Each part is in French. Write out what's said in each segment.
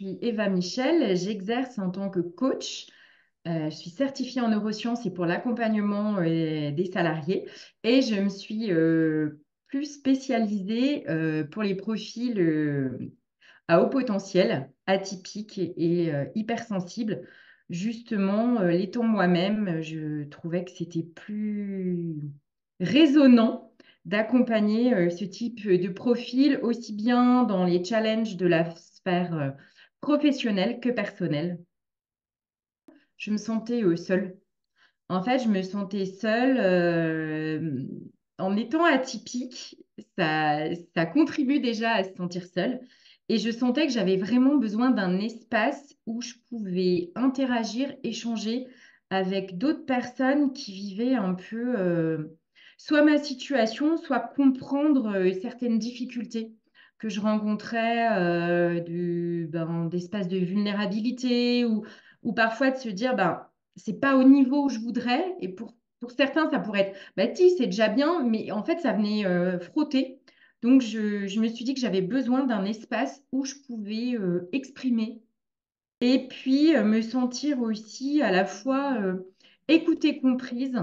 suis Eva Michel, j'exerce en tant que coach. Je suis certifiée en neurosciences et pour l'accompagnement des salariés. Et je me suis plus spécialisée pour les profils à haut potentiel, atypiques et hypersensibles. Justement, l'étant moi-même, je trouvais que c'était plus raisonnant d'accompagner ce type de profil aussi bien dans les challenges de la sphère professionnelle que personnelle. Je me sentais seule. En fait, je me sentais seule en étant atypique. Ça, ça contribue déjà à se sentir seule. Et je sentais que j'avais vraiment besoin d'un espace où je pouvais interagir, échanger avec d'autres personnes qui vivaient un peu soit ma situation, soit comprendre certaines difficultés que je rencontrais d'espaces de vulnérabilité ou parfois de se dire, c'est pas au niveau où je voudrais. Et pour certains, ça pourrait être, si, c'est déjà bien, mais en fait, ça venait frotter. Donc, je me suis dit que j'avais besoin d'un espace où je pouvais exprimer et puis me sentir aussi à la fois écoutée, comprise.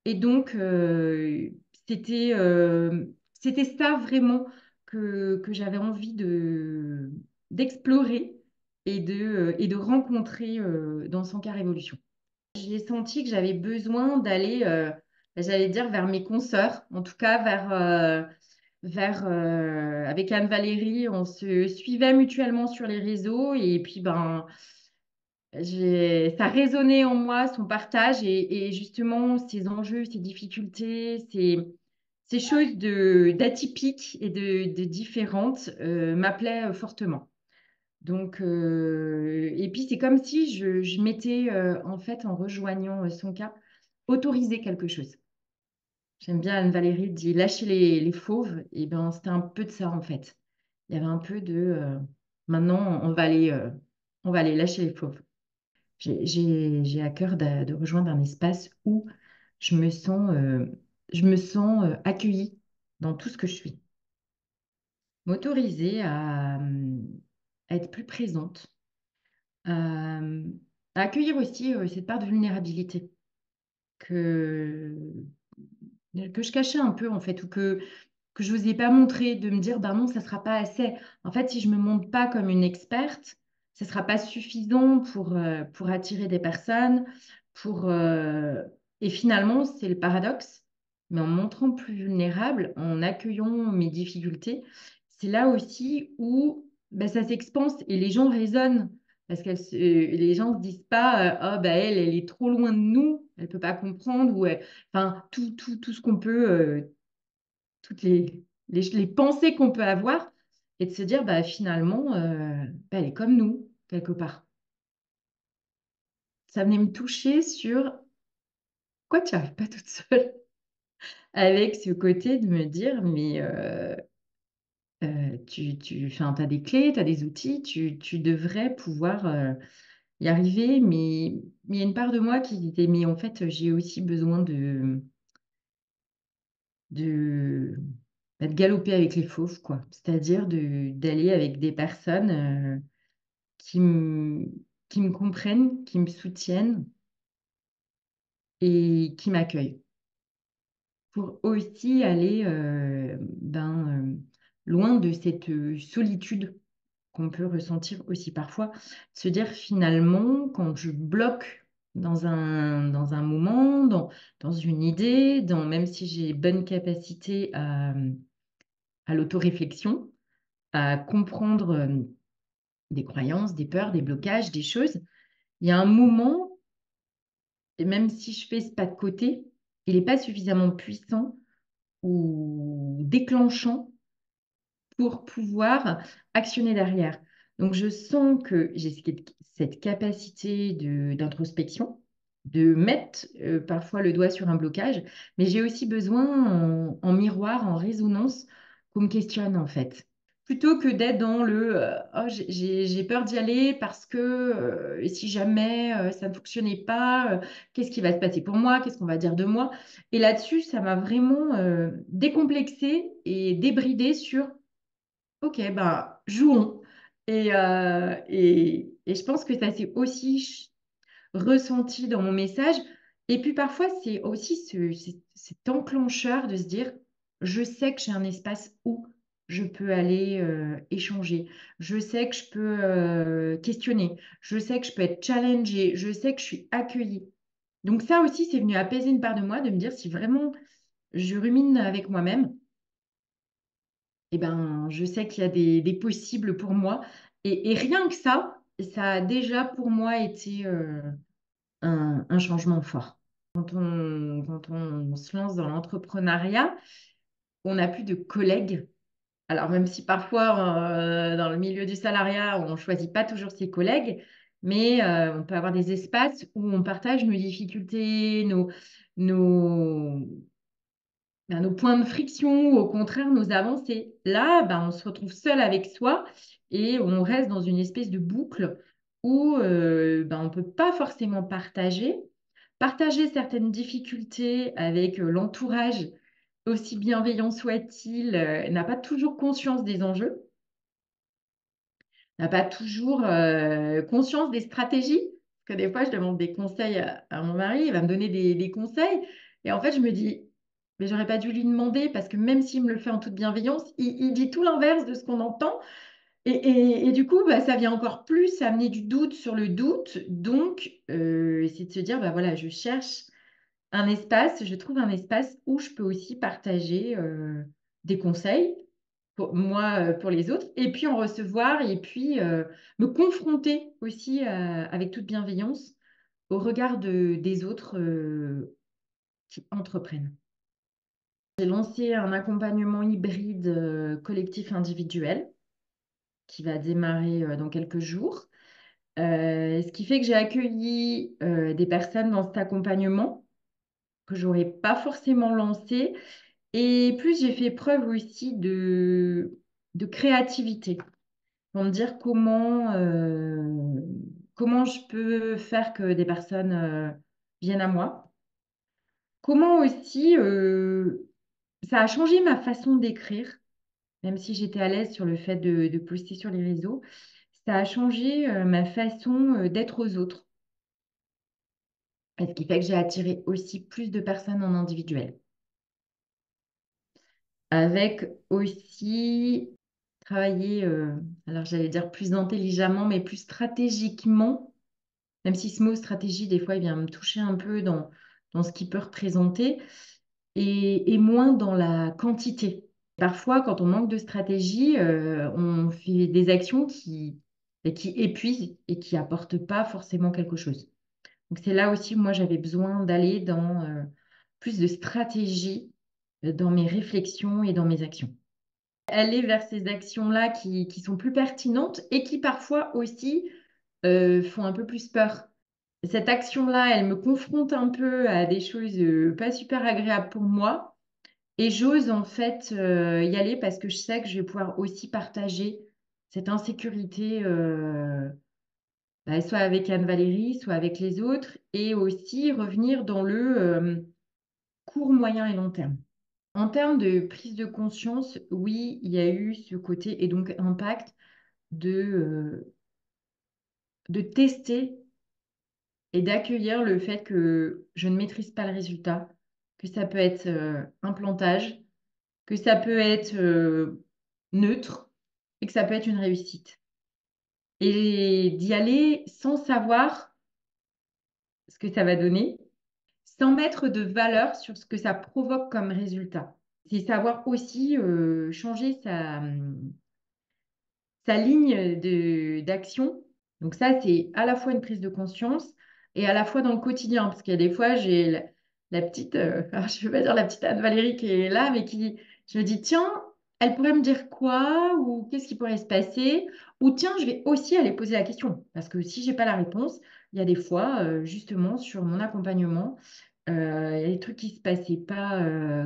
Et donc, c'était c'était ça vraiment que j'avais envie d'explorer et de rencontrer dans son cas Révolution. J'ai senti que j'avais besoin d'aller, j'allais dire, vers mes consoeurs, en tout cas avec Anne-Valérie, on se suivait mutuellement sur les réseaux et puis ça résonnait en moi, son partage et justement ses enjeux, ses difficultés, ces choses d'atypiques et de différentes m'appelaient fortement. Donc, et puis c'est comme si je m'étais, en fait, en rejoignant son cas, autorisé quelque chose. J'aime bien Anne-Valérie dit lâcher les fauves. Et ben c'était un peu de ça, en fait. Il y avait un peu de maintenant, on va aller lâcher les fauves. J'ai à cœur de rejoindre un espace où je me sens accueillie dans tout ce que je suis. M'autoriser à être plus présente, à, à accueillir aussi cette part de vulnérabilité que, que je cachais un peu en fait, ou que je n'osais pas montrer, de me dire, non, ça ne sera pas assez. En fait, si je ne me montre pas comme une experte, ce ne sera pas suffisant pour attirer des personnes, et finalement, c'est le paradoxe, mais en me montrant plus vulnérable, en accueillant mes difficultés, c'est là aussi où ça s'expanse et les gens raisonnent. Parce que les gens ne se disent pas, oh, elle est trop loin de nous, elle ne peut pas comprendre, enfin, tout ce qu'on peut, toutes les pensées qu'on peut avoir, et de se dire, finalement, elle est comme nous, quelque part. Ça venait me toucher sur quoi tu n'y arrives pas toute seule, avec ce côté de me dire, mais enfin, tu as des clés, tu as des outils, tu devrais pouvoir y arriver, mais il y a une part de moi qui disait, mais en fait, j'ai aussi besoin de, de galoper avec les fauves, quoi. C'est-à-dire d'aller avec des personnes qui me, qui me comprennent, qui me soutiennent et qui m'accueillent. Pour aussi aller loin de cette solitude qu'on peut ressentir aussi parfois. Se dire finalement, quand je bloque dans un moment, dans une idée, même si j'ai bonne capacité à l'autoréflexion, à comprendre des croyances, des peurs, des blocages, des choses, il y a un moment, et même si je fais ce pas de côté, il n'est pas suffisamment puissant ou déclenchant pour pouvoir actionner derrière. Donc, je sens que j'ai cette capacité d'introspection, de mettre parfois le doigt sur un blocage, mais j'ai aussi besoin en miroir, en résonance, qu'on me questionne en fait. Plutôt que d'être dans oh, j'ai peur d'y aller parce que si jamais ça ne fonctionnait pas, qu'est-ce qui va se passer pour moi? Qu'est-ce qu'on va dire de moi? Et là-dessus, ça m'a vraiment décomplexée et débridée sur OK, jouons. Et je pense que ça s'est aussi ressenti dans mon message. Et puis parfois, c'est aussi cet enclencheur de se dire, je sais que j'ai un espace où je peux aller échanger. Je sais que je peux questionner. Je sais que je peux être challengée. Je sais que je suis accueillie. Donc ça aussi, c'est venu apaiser une part de moi, de me dire si vraiment je rumine avec moi-même, eh ben, je sais qu'il y a des possibles pour moi. Et rien que ça a déjà pour moi été un changement fort. Quand on se lance dans l'entrepreneuriat, on n'a plus de collègues. Alors, même si parfois, dans le milieu du salariat, on ne choisit pas toujours ses collègues, mais on peut avoir des espaces où on partage nos difficultés, nos, nos points de friction ou au contraire nos avancées. Là, ben, on se retrouve seul avec soi et on reste dans une espèce de boucle où ben, on ne peut pas forcément partager certaines difficultés avec l'entourage, aussi bienveillant soit-il, n'a pas toujours conscience des enjeux, n'a pas toujours conscience des stratégies. Parce que des fois, je demande des conseils à mon mari, il va me donner des conseils. Et en fait, je me dis, mais j'aurais pas dû lui demander parce que même s'il me le fait en toute bienveillance, il dit tout l'inverse de ce qu'on entend. Et du coup, bah, ça vient encore plus amener du doute sur le doute. Donc, c'est de se dire, bah, voilà, je cherche un espace, je trouve un espace où je peux aussi partager des conseils pour moi, pour les autres, et puis en recevoir, et puis me confronter aussi avec toute bienveillance au regard des autres qui entreprennent. J'ai lancé un accompagnement hybride collectif individuel qui va démarrer dans quelques jours. Ce qui fait que j'ai accueilli des personnes dans cet accompagnement que j'aurais pas forcément lancé. Et plus j'ai fait preuve aussi de créativité pour me dire comment je peux faire que des personnes viennent à moi. Comment aussi ça a changé ma façon d'écrire, même si j'étais à l'aise sur le fait de poster sur les réseaux. Ça a changé ma façon d'être aux autres. Et ce qui fait que j'ai attiré aussi plus de personnes en individuel. Avec aussi travailler, alors j'allais dire plus intelligemment, mais plus stratégiquement, même si ce mot stratégie, des fois, il vient me toucher un peu dans ce qu'il peut représenter, et moins dans la quantité. Parfois, quand on manque de stratégie, on fait des actions qui épuisent et qui apportent pas forcément quelque chose. Donc c'est là aussi, moi, j'avais besoin d'aller dans plus de stratégie dans mes réflexions et dans mes actions. Aller vers ces actions-là qui sont plus pertinentes et qui parfois aussi font un peu plus peur. Cette action-là, elle me confronte un peu à des choses pas super agréables pour moi et j'ose en fait y aller parce que je sais que je vais pouvoir aussi partager cette insécurité, bah, soit avec Anne-Valérie, soit avec les autres, et aussi revenir dans le court, moyen et long terme. En termes de prise de conscience, oui, il y a eu ce côté et donc impact de tester et d'accueillir le fait que je ne maîtrise pas le résultat, que ça peut être un plantage, que ça peut être neutre et que ça peut être une réussite. Et d'y aller sans savoir ce que ça va donner, sans mettre de valeur sur ce que ça provoque comme résultat. C'est savoir aussi changer sa ligne d'action. Donc ça, c'est à la fois une prise de conscience et à la fois dans le quotidien. Parce qu'il y a des fois, j'ai la petite, alors je ne vais pas dire la petite Anne-Valérie qui est là, mais je me dis, tiens, elle pourrait me dire quoi ou qu'est-ce qui pourrait se passer? Ou tiens, je vais aussi aller poser la question. Parce que si j'ai pas la réponse, il y a des fois, justement, sur mon accompagnement, il y a des trucs qui se passaient pas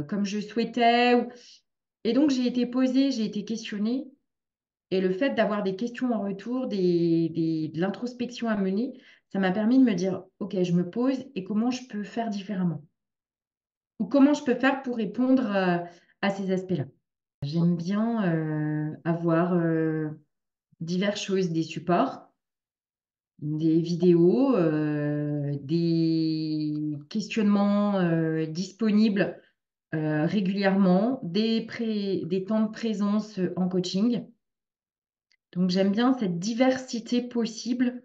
comme je souhaitais. Et donc, j'ai été posée, j'ai été questionnée. Et le fait d'avoir des questions en retour, de l'introspection à mener, ça m'a permis de me dire, OK, je me pose et comment je peux faire différemment? Ou comment je peux faire pour répondre à ces aspects-là? J'aime bien avoir diverses choses, des supports, des vidéos, des questionnements disponibles régulièrement, des temps de présence en coaching. Donc j'aime bien cette diversité possible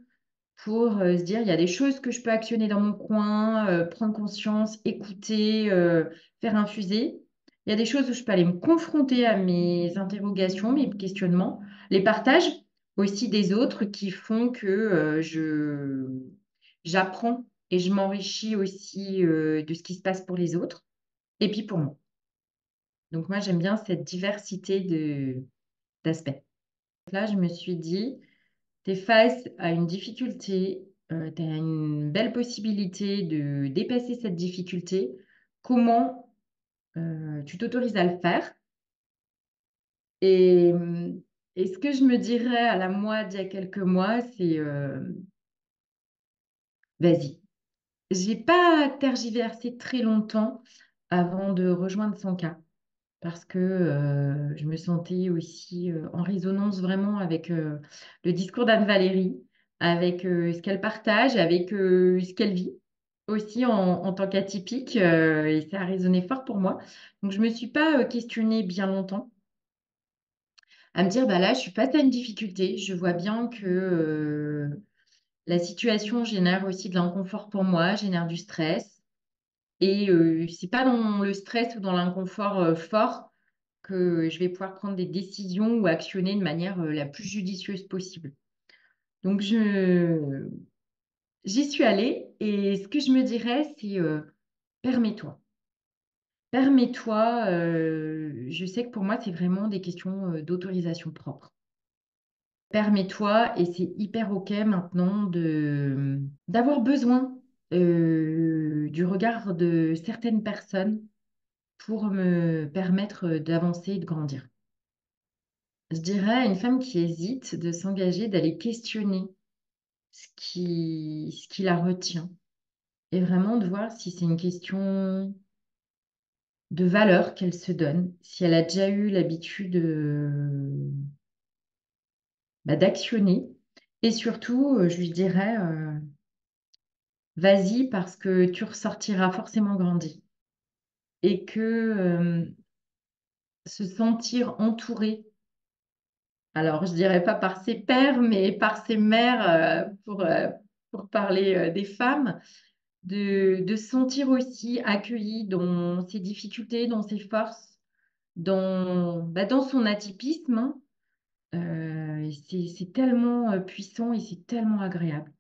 pour se dire, il y a des choses que je peux actionner dans mon coin, prendre conscience, écouter, faire infuser. Il y a des choses où je peux aller me confronter à mes interrogations, mes questionnements, les partages aussi des autres qui font que j'apprends et je m'enrichis aussi de ce qui se passe pour les autres et puis pour moi. Donc moi, j'aime bien cette diversité d'aspects. Là, je me suis dit, tu es face à une difficulté, tu as une belle possibilité de dépasser cette difficulté. Comment tu t'autorises à le faire? Et, et ce que je me dirais à la moi d'il y a quelques mois, c'est vas-y. J'ai pas tergiversé très longtemps avant de rejoindre son cas parce que je me sentais aussi en résonance vraiment avec le discours d'Anne-Valérie, avec ce qu'elle partage, avec ce qu'elle vit aussi en tant qu'atypique, et ça a résonné fort pour moi. Donc je ne me suis pas questionnée bien longtemps à me dire, bah là, je suis face à une difficulté, je vois bien que la situation génère aussi de l'inconfort pour moi, génère du stress. Et c'est pas dans le stress ou dans l'inconfort fort que je vais pouvoir prendre des décisions ou actionner de manière la plus judicieuse possible. Donc, j'y suis allée et ce que je me dirais, c'est permets-toi. Permets-toi, je sais que pour moi, c'est vraiment des questions d'autorisation propre. Permets-toi, et c'est hyper OK maintenant d'avoir besoin du regard de certaines personnes pour me permettre d'avancer et de grandir. Je dirais à une femme qui hésite de s'engager, d'aller questionner ce qui la retient et vraiment de voir si c'est une question de valeur qu'elle se donne, si elle a déjà eu l'habitude d'actionner. Et surtout, je lui dirais, vas-y parce que tu ressortiras forcément grandi. Et que se sentir entouré, alors je dirais pas par ses pères, mais par ses mères, pour parler des femmes, de se sentir aussi accueillie dans ses difficultés, dans ses forces, dans son atypisme, hein. C'est tellement puissant et c'est tellement agréable.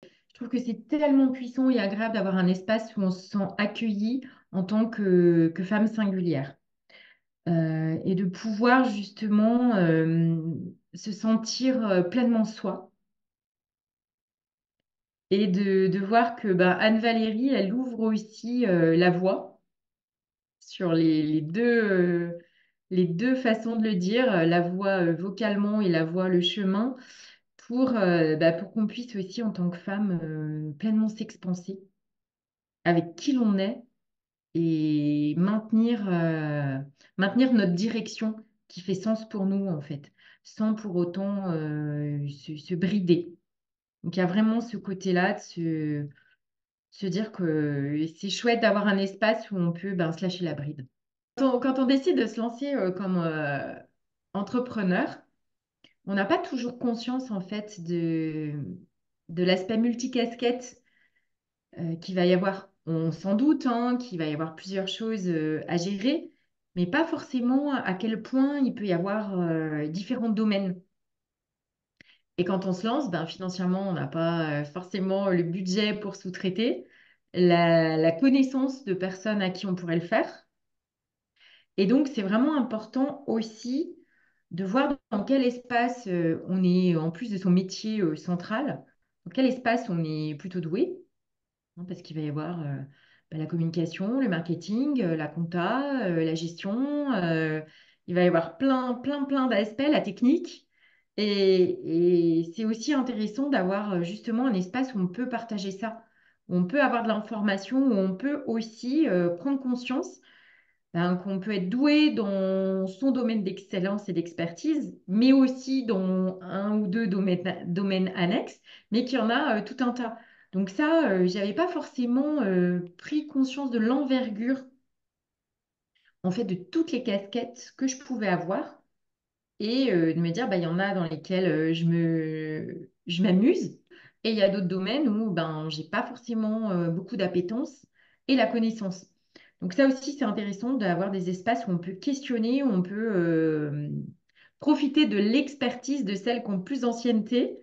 Je trouve que c'est tellement puissant et agréable d'avoir un espace où on se sent accueilli en tant que femme singulière. Et de pouvoir justement se sentir pleinement soi et de voir que bah, Anne-Valérie, elle ouvre aussi la voie sur les deux façons de le dire, la voie vocalement et la voie le chemin, pour qu'on puisse aussi en tant que femme pleinement s'expanser avec qui l'on est et maintenir notre direction qui fait sens pour nous, en fait, sans pour autant se brider. Donc, il y a vraiment ce côté-là de se dire que c'est chouette d'avoir un espace où on peut ben, se lâcher la bride. Quand on décide de se lancer comme entrepreneur, on n'a pas toujours conscience, en fait, de l'aspect multicasquette qu'il va y avoir. On s'en doute hein, qu'il va y avoir plusieurs choses à gérer, mais pas forcément à quel point il peut y avoir différents domaines. Et quand on se lance, ben, financièrement, on n'a pas forcément le budget pour sous-traiter, la connaissance de personnes à qui on pourrait le faire. Et donc, c'est vraiment important aussi de voir dans quel espace on est, en plus de son métier central, dans quel espace on est plutôt doué hein, parce qu'il va y avoir la communication, le marketing, la compta, la gestion. Il va y avoir plein d'aspects, la technique. Et c'est aussi intéressant d'avoir justement un espace où on peut partager ça, où on peut avoir de l'information, où on peut aussi prendre conscience ben, qu'on peut être doué dans son domaine d'excellence et d'expertise, mais aussi dans un ou deux domaines annexes, mais qu'il y en a tout un tas. Donc ça, j'avais pas forcément pris conscience de l'envergure, en fait, de toutes les casquettes que je pouvais avoir et de me dire, bah, il y en a dans lesquelles je m'amuse et il y a d'autres domaines où ben, j'ai pas forcément beaucoup d'appétence et la connaissance. Donc ça aussi, c'est intéressant d'avoir des espaces où on peut questionner, où on peut profiter de l'expertise de celles qui ont plus d'ancienneté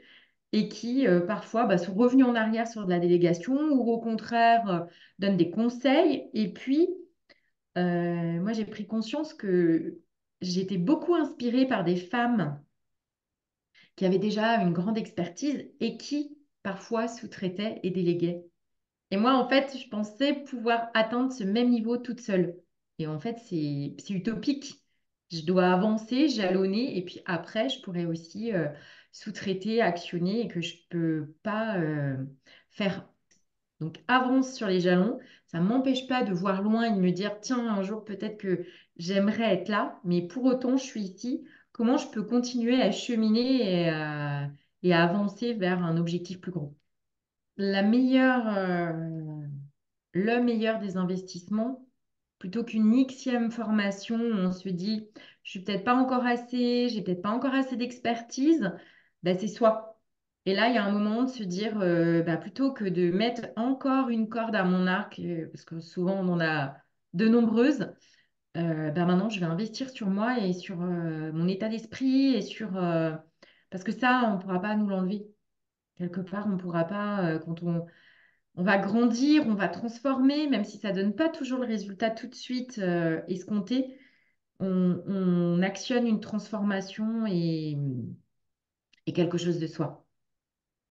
et qui parfois bah, sont revenues en arrière sur de la délégation ou au contraire donnent des conseils. Et puis, moi, j'ai pris conscience que j'étais beaucoup inspirée par des femmes qui avaient déjà une grande expertise et qui parfois sous-traitaient et déléguaient. Et moi, en fait, je pensais pouvoir atteindre ce même niveau toute seule. Et en fait, c'est utopique. Je dois avancer, jalonner, et puis après, je pourrais aussi sous-traiter, actionner, et que je peux pas faire. Donc, avance sur les jalons. Ça ne m'empêche pas de voir loin et de me dire, tiens, un jour, peut-être que j'aimerais être là, mais pour autant, je suis ici. Comment je peux continuer à cheminer et à avancer vers un objectif plus gros? La meilleure, le meilleur des investissements, plutôt qu'une Xième formation où on se dit, je suis peut-être pas encore assez, j'ai peut-être pas encore assez d'expertise, bah, c'est soi. Et là, il y a un moment de se dire, bah, plutôt que de mettre encore une corde à mon arc, parce que souvent on en a de nombreuses, bah, maintenant je vais investir sur moi et sur mon état d'esprit et sur... parce que ça, on ne pourra pas nous l'enlever. Quelque part, on ne pourra pas, quand on va grandir, on va transformer, même si ça donne pas toujours le résultat tout de suite escompté, on actionne une transformation et quelque chose de soi.